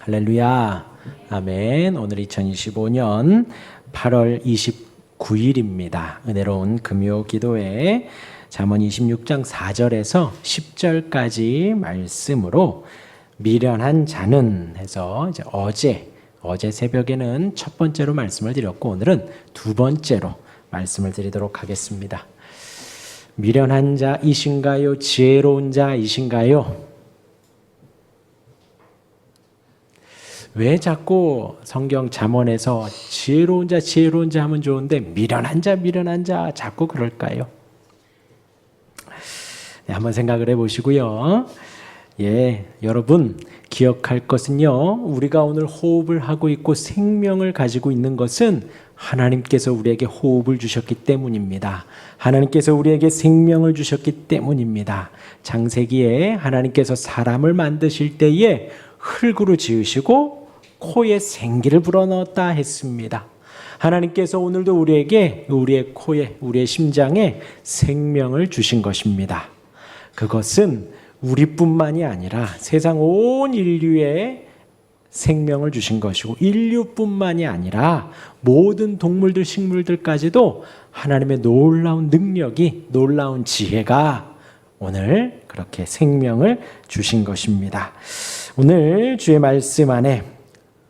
할렐루야. 아멘. 오늘 2025년 8월 29일입니다. 은혜로운 금요 기도회 잠언 26장 4절에서 10절까지 말씀으로 미련한 자는 해서 이제 어제 새벽에는 첫 번째로 말씀을 드렸고 오늘은 두 번째로 말씀을 드리도록 하겠습니다. 미련한 자이신가요? 지혜로운 자이신가요? 왜 자꾸 성경 잠언에서 지혜로운 자 하면 좋은데 미련한 자 자꾸 그럴까요? 네, 한번 생각을 해보시고요. 여러분 기억할 것은요, 우리가 오늘 호흡을 하고 있고 생명을 가지고 있는 것은 하나님께서 우리에게 호흡을 주셨기 때문입니다. 하나님께서 우리에게 생명을 주셨기 때문입니다. 창세기에 하나님께서 사람을 만드실 때에 흙으로 지으시고 코에 생기를 불어넣었다 했습니다. 하나님께서 오늘도 우리에게 우리의 코에, 우리의 심장에 생명을 주신 것입니다. 그것은 우리뿐만이 아니라 세상 온 인류에 생명을 주신 것이고, 인류뿐만이 아니라 모든 동물들, 식물들까지도 하나님의 놀라운 능력이, 놀라운 지혜가 오늘 그렇게 생명을 주신 것입니다. 오늘 주의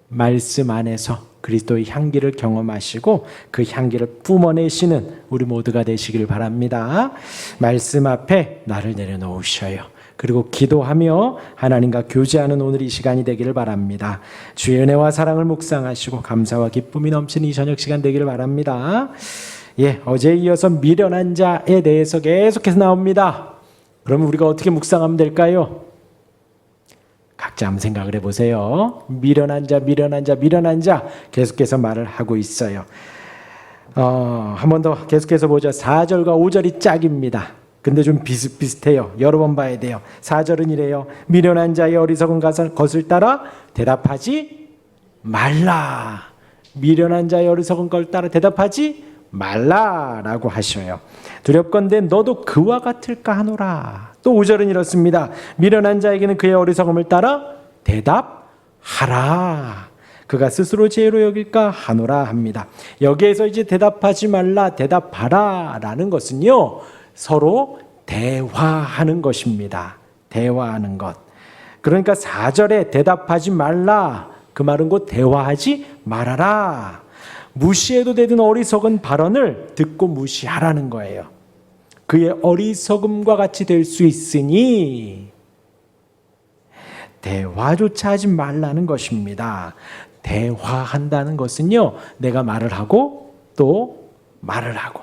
말씀 안에서 그리스도의 향기를 경험하시고 그 향기를 뿜어내시는 우리 모두가 되시길 바랍니다. 말씀 앞에 나를 내려놓으셔요. 그리고 기도하며 하나님과 교제하는 오늘 이 시간이 되기를 바랍니다. 주의 은혜와 사랑을 묵상하시고 감사와 기쁨이 넘치는 이 저녁 시간 되기를 바랍니다. 어제에 이어서 미련한 자에 대해서 계속해서 나옵니다. 그러면 우리가 어떻게 묵상하면 될까요? 각자 한번 생각을 해보세요. 미련한 자 계속해서 말을 하고 있어요. 한 번 더 계속해서 보죠. 4절과 5절이 짝입니다. 근데 좀 비슷비슷해요. 여러 번 봐야 돼요. 4절은 이래요. 미련한 자의 어리석은 것을 따라 대답하지 말라. 미련한 자의 어리석은 걸 따라 대답하지 말라라고 하셔요. 두렵건대 너도 그와 같을까 하노라. 또 5절은 이렇습니다. 미련한 자에게는 그의 어리석음을 따라 대답하라. 그가 스스로 지혜로 여길까 하노라 합니다. 여기에서 이제 대답하지 말라, 대답하라 라는 것은요, 서로 대화하는 것입니다. 대화하는 것. 그러니까 4절에 대답하지 말라, 그 말은 곧 대화하지 말아라. 무시해도 되는 어리석은 발언을 듣고 무시하라는 거예요. 그의 어리석음과 같이 될 수 있으니 대화조차 하지 말라는 것입니다. 대화한다는 것은요, 내가 말을 하고 또 말을 하고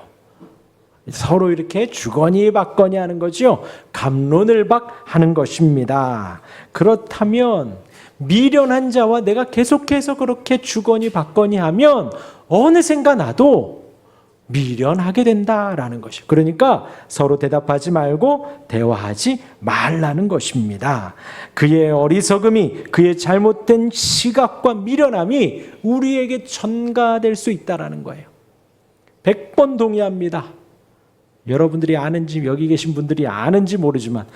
서로 이렇게 주거니 받거니 하는 거죠. 갑론을 하는 것입니다. 그렇다면 미련한 자와 내가 계속해서 그렇게 주거니 받거니 하면 어느샌가 나도 미련하게 된다라는 것이에요. 그러니까 서로 대답하지 말고 대화하지 말라는 것입니다. 그의 어리석음이, 그의 잘못된 시각과 미련함이 우리에게 전가될 수 있다라는 거예요. 100번 동의합니다. 여러분들이 아는지, 여기 계신 분들이 아는지 모르지만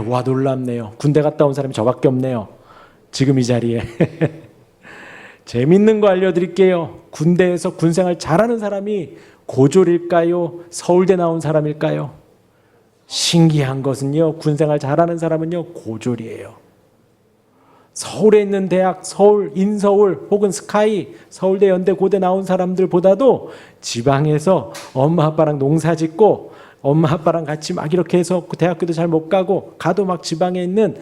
와 놀랍네요. 군대 갔다 온 사람이 저밖에 없네요. 지금 이 자리에. 재밌는 거 알려드릴게요. 군대에서 군생활 잘하는 사람이 고졸일까요? 서울대 나온 사람일까요? 신기한 것은요, 군생활 잘하는 사람은요, 고졸이에요. 서울에 있는 대학, 서울, 인서울 혹은 스카이, 서울대, 연대, 고대 나온 사람들보다도 지방에서 엄마 아빠랑 농사 짓고 엄마 아빠랑 같이 막 이렇게 해서 대학교도 잘 못 가도 막 지방에 있는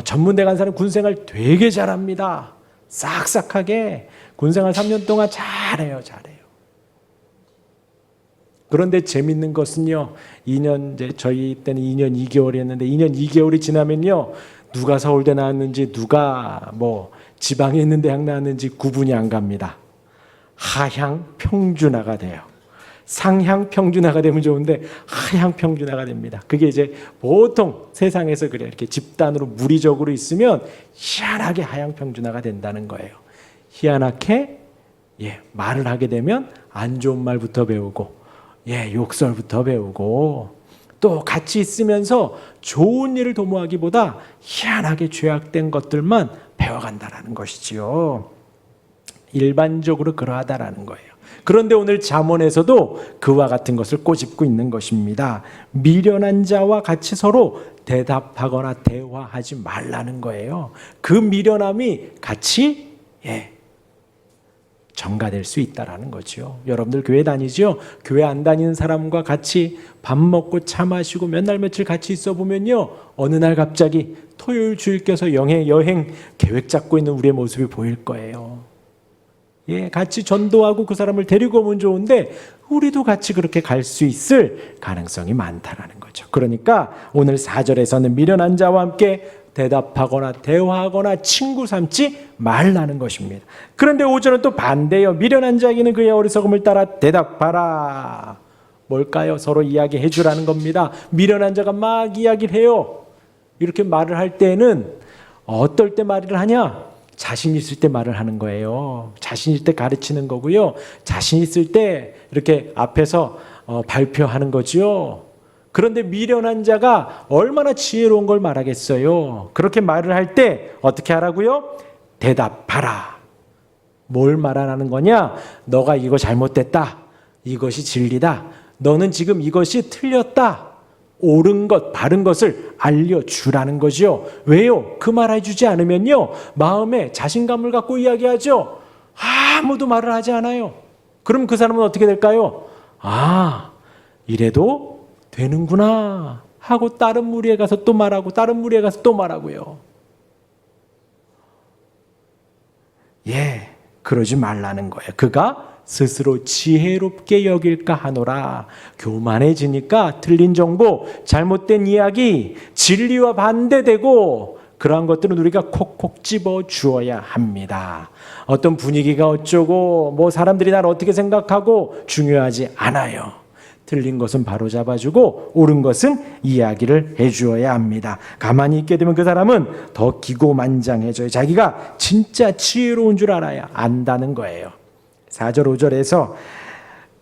전문대 간 사람 군생활 되게 잘합니다. 싹싹하게 군생활 3년 동안 잘해요. 그런데 재밌는 것은요, 저희 때는 2년 2개월이었는데 2년 2개월이 지나면요, 누가 서울대 나왔는지, 누가 지방에 있는 대학 나왔는지 구분이 안 갑니다. 하향 평준화가 돼요. 상향 평준화가 되면 좋은데 하향 평준화가 됩니다. 그게 이제 보통 세상에서 그래요. 이렇게 집단으로 무리적으로 있으면 희한하게 하향 평준화가 된다는 거예요. 희한하게 말을 하게 되면 안 좋은 말부터 배우고 욕설부터 배우고 또 같이 있으면서 좋은 일을 도모하기보다 희한하게 죄악된 것들만 되어간다라는 것이지요. 일반적으로 그러하다라는 거예요. 그런데 오늘 잠언에서도 그와 같은 것을 꼬집고 있는 것입니다. 미련한 자와 같이 서로 대답하거나 대화하지 말라는 거예요. 그 미련함이 같이 전가될 수 있다라는 거죠. 여러분들 교회 다니죠? 교회 안 다니는 사람과 같이 밥 먹고 차 마시고 몇 날 며칠 같이 있어 보면요, 어느 날 갑자기 토요일 주일 껴서 여행 계획 잡고 있는 우리의 모습이 보일 거예요. 같이 전도하고 그 사람을 데리고 오면 좋은데 우리도 같이 그렇게 갈 수 있을 가능성이 많다라는 거죠. 그러니까 오늘 4절에서는 미련한 자와 함께 대답하거나 대화하거나 친구 삼지 말라는 것입니다. 그런데 5절은 또 반대예요. 미련한 자에게는 그의 어리석음을 따라 대답하라. 뭘까요? 서로 이야기해 주라는 겁니다. 미련한 자가 막 이야기를 해요. 이렇게 말을 할 때는 어떨 때 말을 하냐? 자신 있을 때 말을 하는 거예요. 자신 있을 때 가르치는 거고요. 자신 있을 때 이렇게 앞에서 발표하는 거죠. 그런데 미련한 자가 얼마나 지혜로운 걸 말하겠어요. 그렇게 말을 할 때 어떻게 하라고요? 대답하라. 뭘 말하는 거냐? 너가 이거 잘못됐다. 이것이 진리다. 너는 지금 이것이 틀렸다. 옳은 것, 바른 것을 알려주라는 거죠. 왜요? 그 말 해주지 않으면요, 마음에 자신감을 갖고 이야기하죠. 아무도 말을 하지 않아요. 그럼 그 사람은 어떻게 될까요? 이래도 되는구나 하고 다른 무리에 가서 또 말하고 다른 무리에 가서 또 말하고요. 그러지 말라는 거예요. 그가 스스로 지혜롭게 여길까 하노라. 교만해지니까 틀린 정보, 잘못된 이야기, 진리와 반대되고 그러한 것들은 우리가 콕콕 집어 주어야 합니다. 어떤 분위기가 어쩌고 뭐 사람들이 날 어떻게 생각하고 중요하지 않아요. 틀린 것은 바로 잡아주고 옳은 것은 이야기를 해주어야 합니다. 가만히 있게 되면 그 사람은 더 기고만장해져요. 자기가 진짜 지혜로운 줄 알아야 안다는 거예요. 4절 5절에서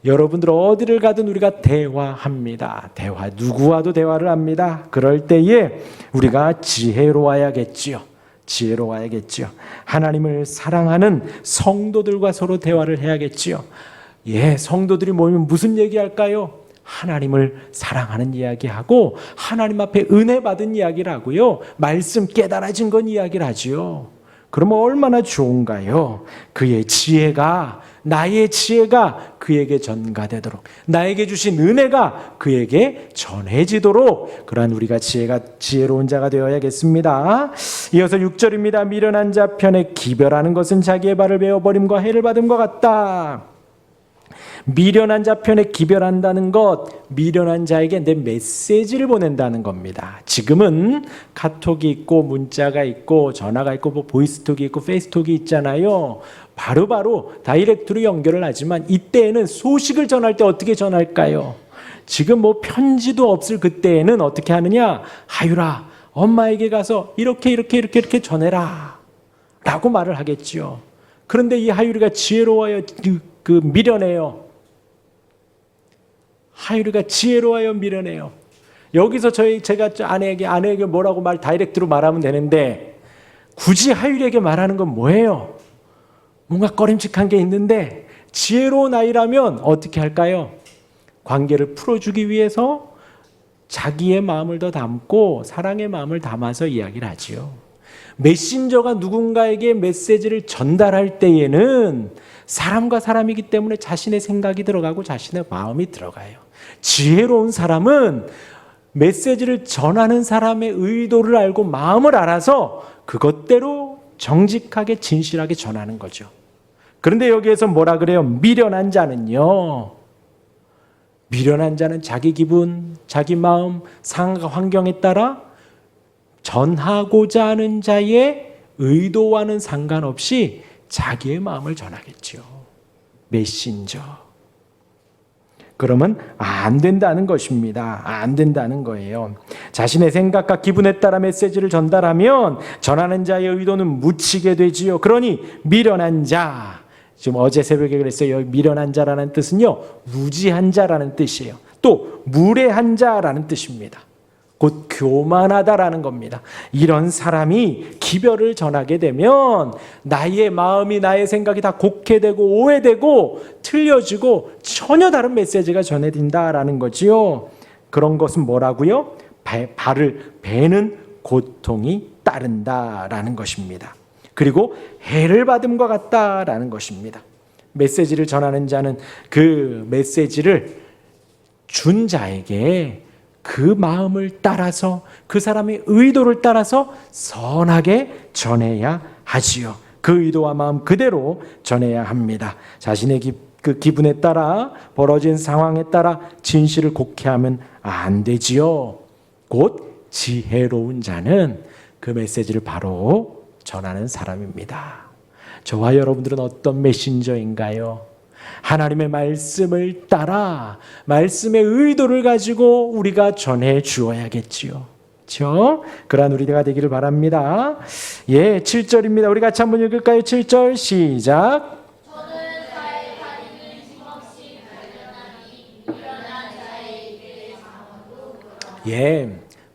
여러분들 어디를 가든 우리가 대화합니다. 누구와도 대화를 합니다. 그럴 때에 우리가 지혜로워야겠지요. 하나님을 사랑하는 성도들과 서로 대화를 해야겠지요. 성도들이 모이면 무슨 얘기할까요? 하나님을 사랑하는 이야기하고 하나님 앞에 은혜 받은 이야기를 하고요. 말씀 깨달아진 건 이야기를 하지요. 그러면 얼마나 좋은가요? 그의 지혜가, 나의 지혜가 그에게 전가되도록, 나에게 주신 은혜가 그에게 전해지도록 그러한 우리가 지혜로운 자가 되어야겠습니다. 이어서 6절입니다. 미련한 자 편에 기별하는 것은 자기의 발을 베어버림과 해를 받음과 같다. 미련한 자 편에 기별한다는 것, 미련한 자에게 내 메시지를 보낸다는 겁니다. 지금은 카톡이 있고 문자가 있고 전화가 있고 뭐 보이스톡이 있고 페이스톡이 있잖아요. 바로바로 다이렉트로 연결을 하지만 이때에는 소식을 전할 때 어떻게 전할까요? 지금 뭐 편지도 없을 그때에는 어떻게 하느냐? 하율아, 엄마에게 가서 이렇게 전해라 라고 말을 하겠지요. 그런데 이 하율이가 지혜로워요? 미련해요? 하율이가 지혜로워요? 미련해요? 여기서 제가 아내에게 뭐라고 다이렉트로 말하면 되는데 굳이 하율이에게 말하는 건 뭐예요? 뭔가 꺼림칙한 게 있는데 지혜로운 아이라면 어떻게 할까요? 관계를 풀어주기 위해서 자기의 마음을 더 담고 사랑의 마음을 담아서 이야기를 하지요. 메신저가 누군가에게 메시지를 전달할 때에는 사람과 사람이기 때문에 자신의 생각이 들어가고 자신의 마음이 들어가요. 지혜로운 사람은 메시지를 전하는 사람의 의도를 알고 마음을 알아서 그것대로 정직하게 진실하게 전하는 거죠. 그런데 여기에서 뭐라 그래요? 미련한 자는요. 미련한 자는 자기 기분, 자기 마음, 상황과 환경에 따라 전하고자 하는 자의 의도와는 상관없이 자기의 마음을 전하겠죠. 메신저. 그러면 안 된다는 것입니다. 안 된다는 거예요. 자신의 생각과 기분에 따라 메시지를 전달하면 전하는 자의 의도는 묻히게 되지요. 그러니 미련한 자. 지금 어제 새벽에 그랬어요. 미련한 자라는 뜻은요, 무지한 자라는 뜻이에요. 또 무례한 자라는 뜻입니다. 곧 교만하다라는 겁니다. 이런 사람이 기별을 전하게 되면 나의 마음이, 나의 생각이 다 곡해되고 오해되고 틀려지고 전혀 다른 메시지가 전해진다라는 거지요. 그런 것은 뭐라고요? 발을 베는 고통이 따른다라는 것입니다. 그리고 해를 받음과 같다라는 것입니다. 메시지를 전하는 자는 그 메시지를 준 자에게 그 마음을 따라서, 그 사람의 의도를 따라서 선하게 전해야 하지요. 그 의도와 마음 그대로 전해야 합니다. 자신의 그 기분에 따라, 벌어진 상황에 따라 진실을 곡해하면 안 되지요. 곧 지혜로운 자는 그 메시지를 바로 전하는 사람입니다. 저와 여러분들은 어떤 메신저인가요? 하나님의 말씀을 따라 말씀의 의도를 가지고 우리가 전해 주어야겠지요. 그렇죠? 그러한 우리가 되기를 바랍니다. 7절입니다. 우리 같이 한번 읽을까요? 7절 시작.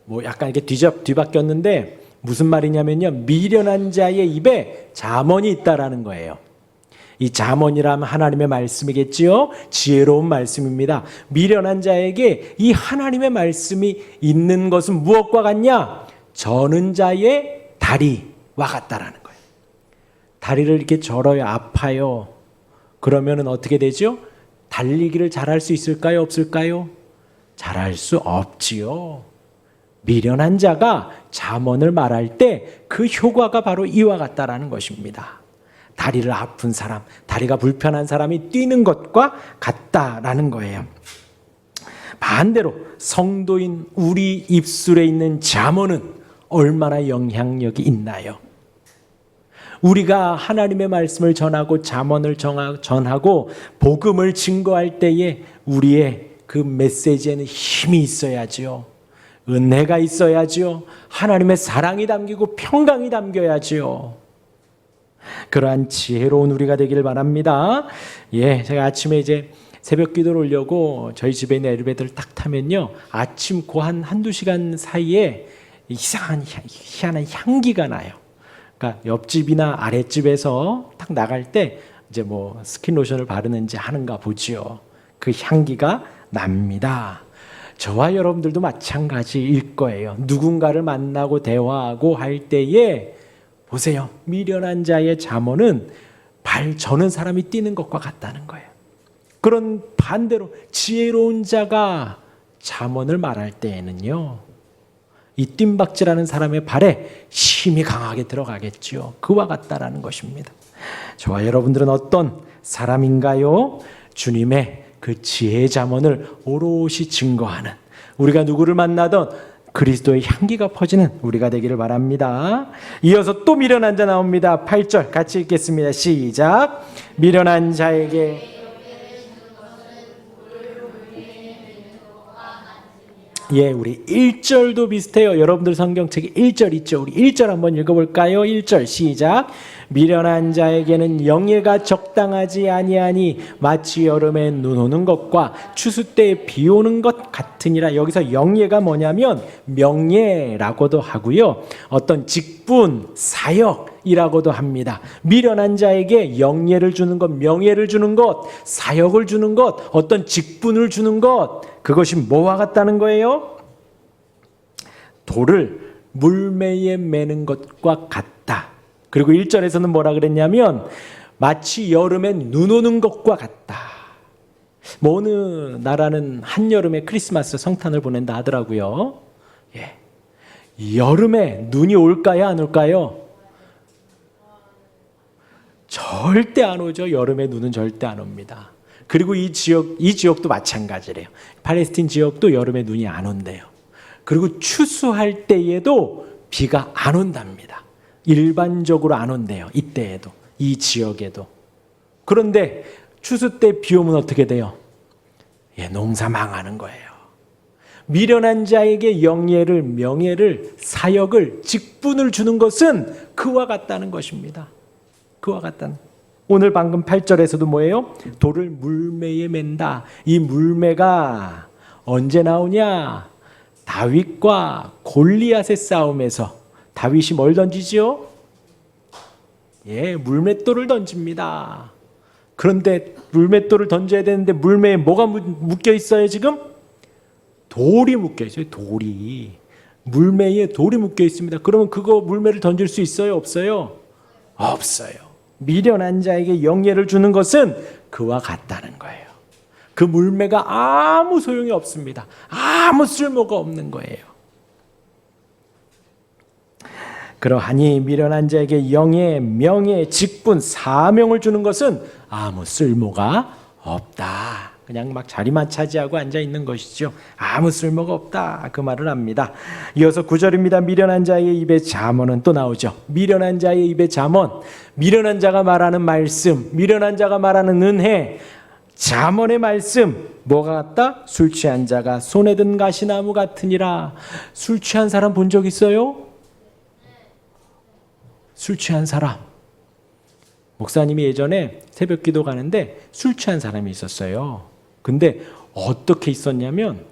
뭐 약간 이렇게 뒤바뀌었는데 무슨 말이냐면요, 미련한 자의 입에 잠언이 있다라는 거예요. 이 잠언이라면 하나님의 말씀이겠지요. 지혜로운 말씀입니다. 미련한 자에게 이 하나님의 말씀이 있는 것은 무엇과 같냐? 저는 자의 다리와 같다라는 거예요. 다리를 이렇게 절어요. 아파요. 그러면은 어떻게 되죠? 달리기를 잘할 수 있을까요? 없을까요? 잘할 수 없지요. 미련한 자가 잠언을 말할 때 그 효과가 바로 이와 같다라는 것입니다. 다리를 아픈 사람, 다리가 불편한 사람이 뛰는 것과 같다라는 거예요. 반대로 성도인 우리 입술에 있는 잠언은 얼마나 영향력이 있나요? 우리가 하나님의 말씀을 전하고 잠언을 전하고 복음을 증거할 때에 우리의 그 메시지에는 힘이 있어야지요. 은혜가 있어야지요. 하나님의 사랑이 담기고 평강이 담겨야지요. 그러한 지혜로운 우리가 되기를 바랍니다. 제가 아침에 이제 새벽 기도를 올려고 저희 집에 있는 엘리베이터를 딱 타면요, 아침 그 한두 시간 사이에 이상한 희한한 향기가 나요. 그러니까 옆집이나 아랫집에서 딱 나갈 때 이제 뭐 스킨로션을 바르는지 하는가 보지요. 그 향기가 납니다. 저와 여러분들도 마찬가지일 거예요. 누군가를 만나고 대화하고 할 때에 보세요. 미련한 자의 잠언은 발 저는 사람이 뛰는 것과 같다는 거예요. 그런 반대로 지혜로운 자가 잠언을 말할 때에는요, 이 뜀박질하는 사람의 발에 힘이 강하게 들어가겠지요. 그와 같다라는 것입니다. 저와 여러분들은 어떤 사람인가요? 주님의 그 지혜의 잠언을 오롯이 증거하는, 우리가 누구를 만나든 그리스도의 향기가 퍼지는 우리가 되기를 바랍니다. 이어서 또 미련한 자 나옵니다. 8절 같이 읽겠습니다. 시작. 미련한 자에게 우리 1절도 비슷해요. 여러분들 성경책에 1절 있죠. 우리 1절 한번 읽어볼까요? 1절 시작. 미련한 자에게는 영예가 적당하지 아니하니 마치 여름에 눈 오는 것과 추수 때에 비 오는 것 같으니라. 여기서 영예가 뭐냐면 명예라고도 하고요, 어떤 직분, 사역이라고도 합니다. 미련한 자에게 영예를 주는 것, 명예를 주는 것, 사역을 주는 것, 어떤 직분을 주는 것, 그것이 뭐와 같다는 거예요? 돌을 물매에 매는 것과 같다. 그리고 1절에서는 뭐라 그랬냐면 마치 여름에 눈 오는 것과 같다. 뭐 어느 나라는 한여름에 크리스마스 성탄을 보낸다 하더라고요. 여름에 눈이 올까요? 안 올까요? 절대 안 오죠. 여름에 눈은 절대 안 옵니다. 그리고 이 지역도 마찬가지래요. 팔레스틴 지역도 여름에 눈이 안 온대요. 그리고 추수할 때에도 비가 안 온답니다. 일반적으로 안 온대요. 이때에도, 이 지역에도. 그런데 추수 때 비 오면 어떻게 돼요? 농사 망하는 거예요. 미련한 자에게 영예를, 명예를, 사역을, 직분을 주는 것은 그와 같다는 것입니다. 그와 같다는. 오늘 방금 8절에서도 뭐예요? 돌을 물매에 맨다. 이 물매가 언제 나오냐? 다윗과 골리앗의 싸움에서 다윗이 뭘 던지지요? 예, 물맷돌을 던집니다. 그런데 물맷돌을 던져야 되는데 물매에 뭐가 묶여 있어요 지금? 돌이 묶여 있어요. 돌이. 물매에 돌이 묶여 있습니다. 그러면 그거 물매를 던질 수 있어요? 없어요? 없어요. 미련한 자에게 영예를 주는 것은 그와 같다는 거예요. 그 물매가 아무 소용이 없습니다. 아무 쓸모가 없는 거예요. 그러하니 미련한 자에게 영예, 명예, 직분, 사명을 주는 것은 아무 쓸모가 없다. 그냥 막 자리만 차지하고 앉아 있는 것이죠. 아무 쓸모가 없다. 그 말을 합니다. 이어서 9절입니다. 미련한 자의 입에 잠언은 또 나오죠. 미련한 자의 입에 잠언. 미련한 자가 말하는 말씀, 미련한 자가 말하는 은혜, 잠언의 말씀. 뭐가 같다? 술 취한 자가 손에 든 가시나무 같으니라. 술 취한 사람 본 적 있어요? 술 취한 사람. 목사님이 예전에 새벽 기도 가는데 술 취한 사람이 있었어요. 근데 어떻게 있었냐면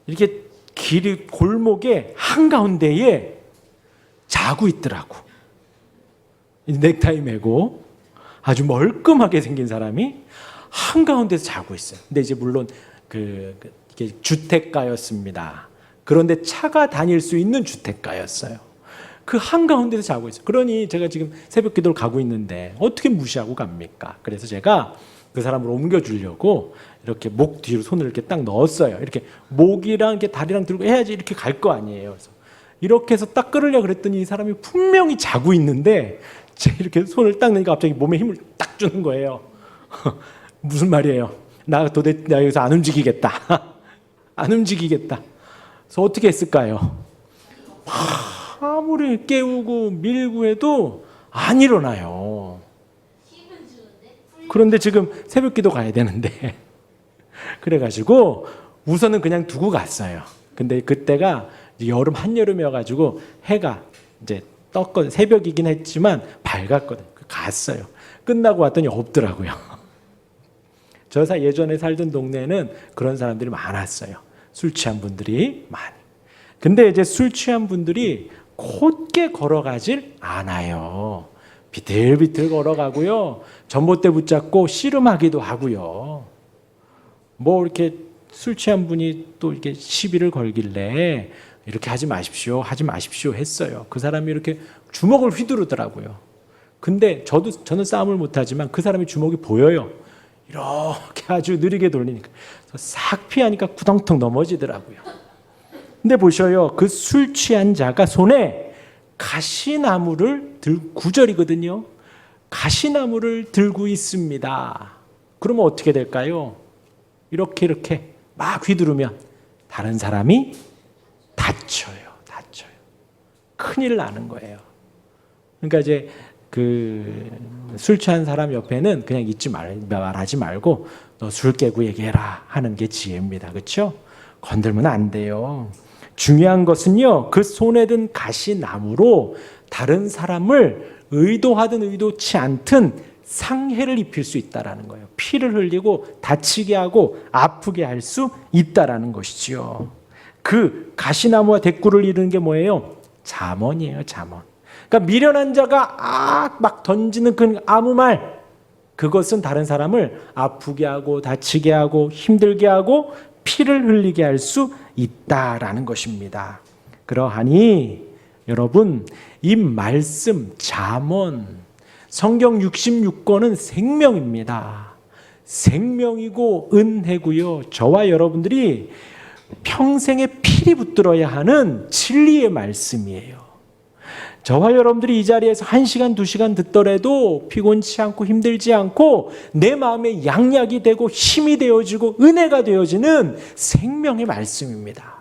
이렇게 길이 골목에 한가운데에 자고 있더라고. 넥타이 메고 아주 멀끔하게 생긴 사람이 한가운데서 자고 있어요. 근데 이제 물론 이게 주택가였습니다. 그런데 차가 다닐 수 있는 주택가였어요. 그 한가운데서 자고 있어요. 그러니 제가 지금 새벽 기도를 가고 있는데 어떻게 무시하고 갑니까? 그래서 제가 그 사람을 옮겨주려고 이렇게 목 뒤로 손을 이렇게 딱 넣었어요. 이렇게 목이랑 이렇게 다리랑 들고 해야지 이렇게 갈 거 아니에요. 그래서 이렇게 해서 딱 끌으려고 그랬더니 이 사람이 분명히 자고 있는데 제가 이렇게 손을 딱 넣으니까 갑자기 몸에 힘을 딱 주는 거예요. 무슨 말이에요? 나 여기서 안 움직이겠다. 안 움직이겠다. 그래서 어떻게 했을까요? 아무리 깨우고 밀고 해도 안 일어나요. 그런데 지금 새벽 기도 가야 되는데 그래가지고 우선은 그냥 두고 갔어요. 근데 그때가 여름 한여름이어가지고 해가 이제 떴거든. 새벽이긴 했지만 밝았거든. 갔어요. 끝나고 왔더니 없더라고요. 저 예전에 살던 동네에는 그런 사람들이 많았어요. 술 취한 분들이 많이. 근데 이제 술 취한 분들이 곧게 걸어가질 않아요. 비틀비틀 걸어가고요. 전봇대 붙잡고 씨름하기도 하고요. 뭐 이렇게 술 취한 분이 또 이렇게 시비를 걸길래 이렇게 하지 마십시오 했어요. 그 사람이 이렇게 주먹을 휘두르더라고요. 근데 저는 싸움을 못하지만 그 사람이 주먹이 보여요. 이렇게 아주 느리게 돌리니까 싹 피하니까 구덩텅 넘어지더라고요. 근데 보셔요. 그 술 취한 자가 손에 가시나무를 9절이거든요. 가시나무를 들고 있습니다. 그러면 어떻게 될까요? 이렇게 막 휘두르면 다른 사람이 다쳐요. 큰일 나는 거예요. 그러니까 이제 술 취한 사람 옆에는 그냥 말하지 말고 너 술 깨고 얘기해라 하는 게 지혜입니다. 그렇죠? 건들면 안 돼요. 중요한 것은요, 그 손에 든 가시나무로 다른 사람을 의도하든 의도치 않든 상해를 입힐 수 있다라는 거예요. 피를 흘리고 다치게 하고 아프게 할 수 있다라는 것이지요. 그 가시나무와 대꾸를 이루는 게 뭐예요? 잠언이에요, 잠언. 그러니까 미련한 자가 막 던지는 그 아무 말, 그것은 다른 사람을 아프게 하고 다치게 하고 힘들게 하고 피를 흘리게 할 수 있다라는 것입니다. 그러하니 여러분, 이 말씀 잠언 성경 66권은 생명입니다. 생명이고 은혜고요. 저와 여러분들이 평생에 필히 붙들어야 하는 진리의 말씀이에요. 저와 여러분들이 이 자리에서 1시간, 2시간 듣더라도 피곤치 않고 힘들지 않고 내 마음에 양약이 되고 힘이 되어지고 은혜가 되어지는 생명의 말씀입니다.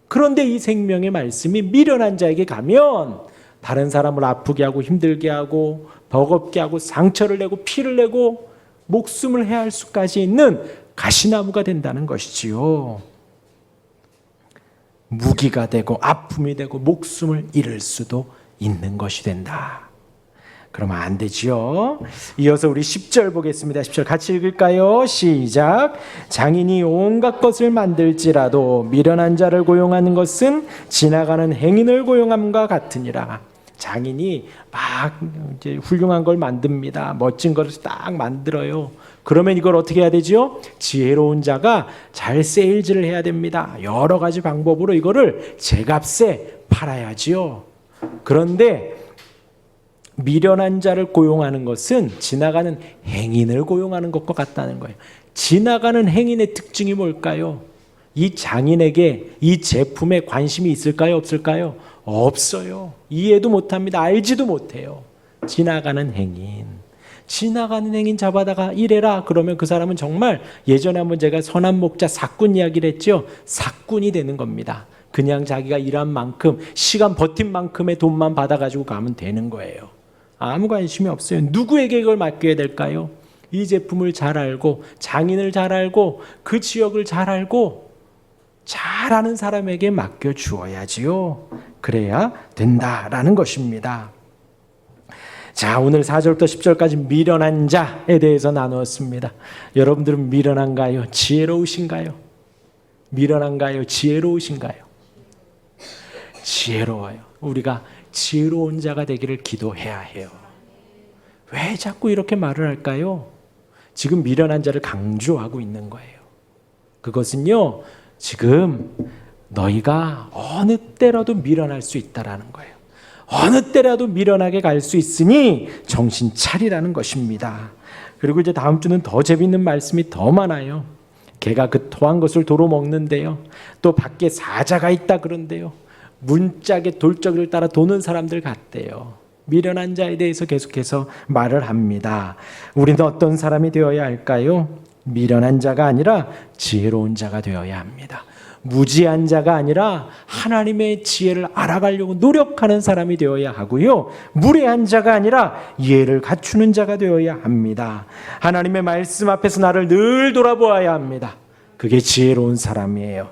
그런데 이 생명의 말씀이 미련한 자에게 가면 다른 사람을 아프게 하고 힘들게 하고 버겁게 하고 상처를 내고 피를 내고 목숨을 해할 수까지 있는 가시나무가 된다는 것이지요. 무기가 되고 아픔이 되고 목숨을 잃을 수도 있는 것이 된다. 그러면 안 되지요. 이어서 우리 10절 보겠습니다. 10절 같이 읽을까요? 시작. 장인이 온갖 것을 만들지라도 미련한 자를 고용하는 것은 지나가는 행인을 고용함과 같으니라. 장인이 막 이제 훌륭한 걸 만듭니다. 멋진 것을 딱 만들어요. 그러면 이걸 어떻게 해야 되죠? 지혜로운 자가 잘 세일즈를 해야 됩니다. 여러 가지 방법으로 이거를 제값에 팔아야지요. 그런데 미련한 자를 고용하는 것은 지나가는 행인을 고용하는 것과 같다는 거예요. 지나가는 행인의 특징이 뭘까요? 이 장인에게 이 제품에 관심이 있을까요? 없을까요? 없어요. 이해도 못합니다. 알지도 못해요. 지나가는 행인. 지나가는 행인 잡아다가 일해라. 그러면 그 사람은 정말 예전에 한번 제가 선한 목자 사꾼 이야기를 했죠. 사꾼이 되는 겁니다. 그냥 자기가 일한 만큼 시간 버틴 만큼의 돈만 받아가지고 가면 되는 거예요. 아무 관심이 없어요. 누구에게 이걸 맡겨야 될까요? 이 제품을 잘 알고 장인을 잘 알고 그 지역을 잘 알고 잘 아는 사람에게 맡겨주어야지요. 그래야 된다라는 것입니다. 자, 오늘 4절부터 10절까지 미련한 자에 대해서 나누었습니다. 여러분들은 미련한가요? 지혜로우신가요? 미련한가요? 지혜로우신가요? 지혜로워요. 우리가 지혜로운 자가 되기를 기도해야 해요. 왜 자꾸 이렇게 말을 할까요? 지금 미련한 자를 강조하고 있는 거예요. 그것은요, 지금 너희가 어느 때라도 미련할 수 있다라는 거예요. 어느 때라도 미련하게 갈 수 있으니 정신 차리라는 것입니다. 그리고 이제 다음 주는 더 재밌는 말씀이 더 많아요. 개가 그 토한 것을 도로 먹는데요. 또 밖에 사자가 있다 그런데요. 문짝에 돌적이를 따라 도는 사람들 같대요. 미련한 자에 대해서 계속해서 말을 합니다. 우리는 어떤 사람이 되어야 할까요? 미련한 자가 아니라 지혜로운 자가 되어야 합니다. 무지한 자가 아니라 하나님의 지혜를 알아가려고 노력하는 사람이 되어야 하고요. 무례한 자가 아니라 이해를 갖추는 자가 되어야 합니다. 하나님의 말씀 앞에서 나를 늘 돌아보아야 합니다. 그게 지혜로운 사람이에요.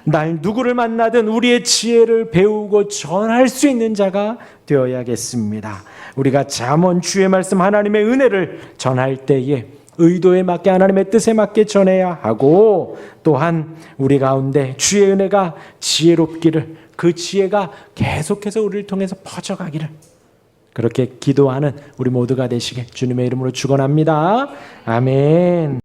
날 누구를 만나든 우리의 지혜를 배우고 전할 수 있는 자가 되어야겠습니다. 우리가 잠언 주의 말씀 하나님의 은혜를 전할 때에 의도에 맞게 하나님의 뜻에 맞게 전해야 하고, 또한 우리 가운데 주의 은혜가 지혜롭기를, 그 지혜가 계속해서 우리를 통해서 퍼져가기를, 그렇게 기도하는 우리 모두가 되시게 주님의 이름으로 축원합니다. 아멘.